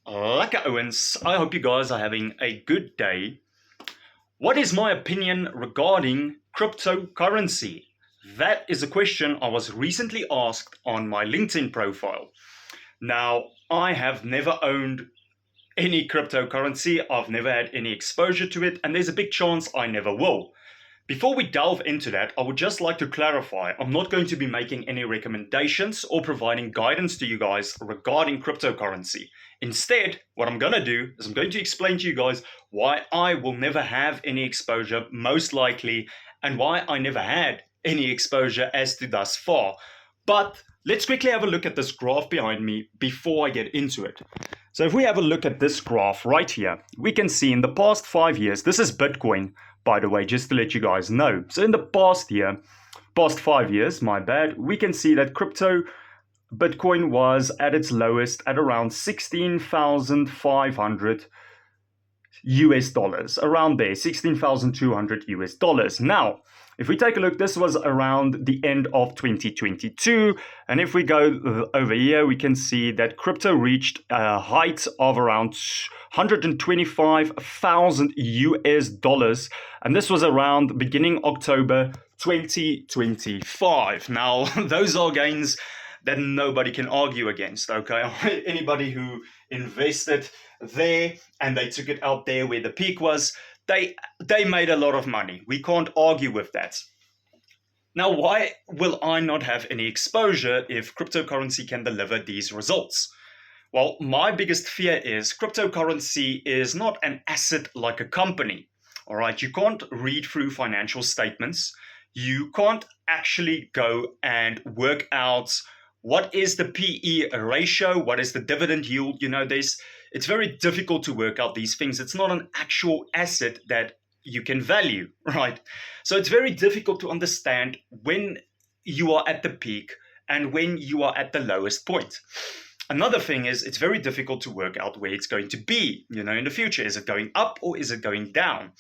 Lekker Owens, I hope you guys are having a good day. What is my opinion regarding cryptocurrency? That is a question I was recently asked on my LinkedIn profile. Now, I have never owned any cryptocurrency, I've never had any exposure to it, and there's a big chance I never will. Before we delve into that, I would just like to clarify, I'm not going to be making any recommendations or providing guidance to you guys regarding cryptocurrency. Instead, what I'm going to do is I'm going to explain to you guys why I will never have any exposure, most likely, and why I never had any exposure as to thus far. But let's quickly have a look at this graph behind me before I get into it. So if we have a look at this graph right here, we can see in the past 5 years, this is Bitcoin, by the way, just to let you guys know. So in the past 5 years, my bad, we can see that Bitcoin was at its lowest at around 16,500 US dollars, around there, 16,200 US dollars. Now, if we take a look, this was around the end of 2022. And if we go over here, we can see that crypto reached a height of around 125,000 US dollars. And this was around beginning October 2025. Now, those are gains that nobody can argue against, okay? Anybody who invested there and they took it out there where the peak was, they made a lot of money. We can't argue with that. Now, why will I not have any exposure if cryptocurrency can deliver these results? Well, my biggest fear is cryptocurrency is not an asset like a company. All right, you can't read through financial statements. You can't actually go and work out what is the PE ratio, what is the dividend yield. It's very difficult to work out these things. It's not an actual asset that you can value, right? So it's very difficult to understand when you are at the peak and when you are at the lowest point. Another thing is it's very difficult to work out where it's going to be, in the future. Is it going up or is it going down?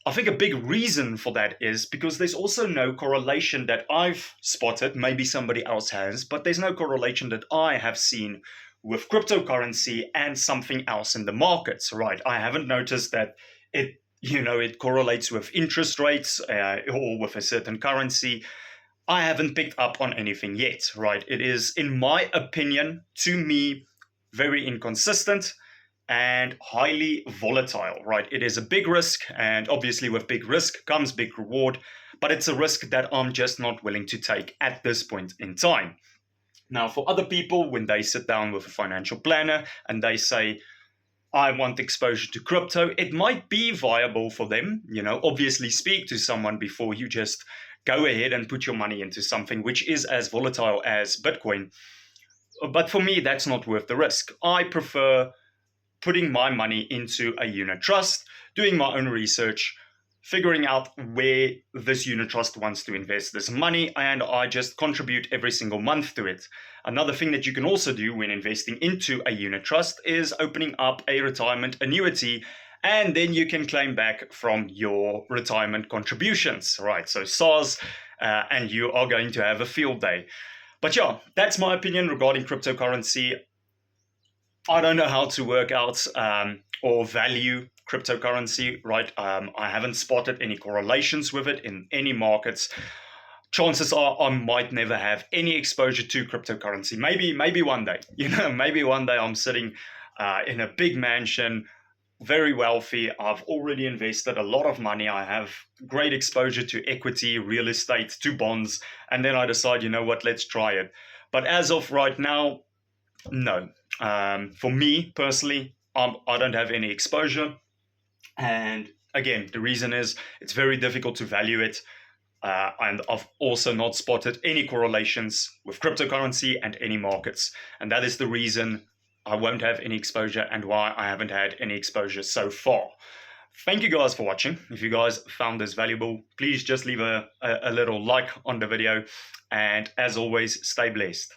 I think a big reason for that is because there's also no correlation that I've spotted, maybe somebody else has, but there's no correlation that I have seen with cryptocurrency and something else in the markets, right? I haven't noticed that it correlates with interest rates or with a certain currency. I haven't picked up on anything yet, right? It is, in my opinion, to me, very inconsistent and highly volatile, right? It is a big risk, and obviously with big risk comes big reward, but it's a risk that I'm just not willing to take at this point in time. Now, for other people, when they sit down with a financial planner and they say, I want exposure to crypto, it might be viable for them. Obviously speak to someone before you just go ahead and put your money into something which is as volatile as Bitcoin. But for me, that's not worth the risk. I prefer putting my money into a unit trust, doing my own research, figuring out where this unit trust wants to invest this money, and I just contribute every single month to it. Another thing that you can also do when investing into a unit trust is opening up a retirement annuity, and then you can claim back from your retirement contributions, right? So SARS, and you are going to have a field day. But yeah, that's my opinion regarding cryptocurrency. I don't know how to work out or value cryptocurrency, right? I haven't spotted any correlations with it in any markets. Chances are I might never have any exposure to cryptocurrency. Maybe one day, maybe one day I'm sitting in a big mansion, very wealthy. I've already invested a lot of money. I have great exposure to equity, real estate, to bonds. And then I decide, let's try it. But as of right now, no. For me personally, I don't have any exposure. And again, the reason is it's very difficult to value it. And I've also not spotted any correlations with cryptocurrency and any markets. And that is the reason I won't have any exposure and why I haven't had any exposure so far. Thank you guys for watching. If you guys found this valuable, please just leave a little like on the video. And as always, stay blessed.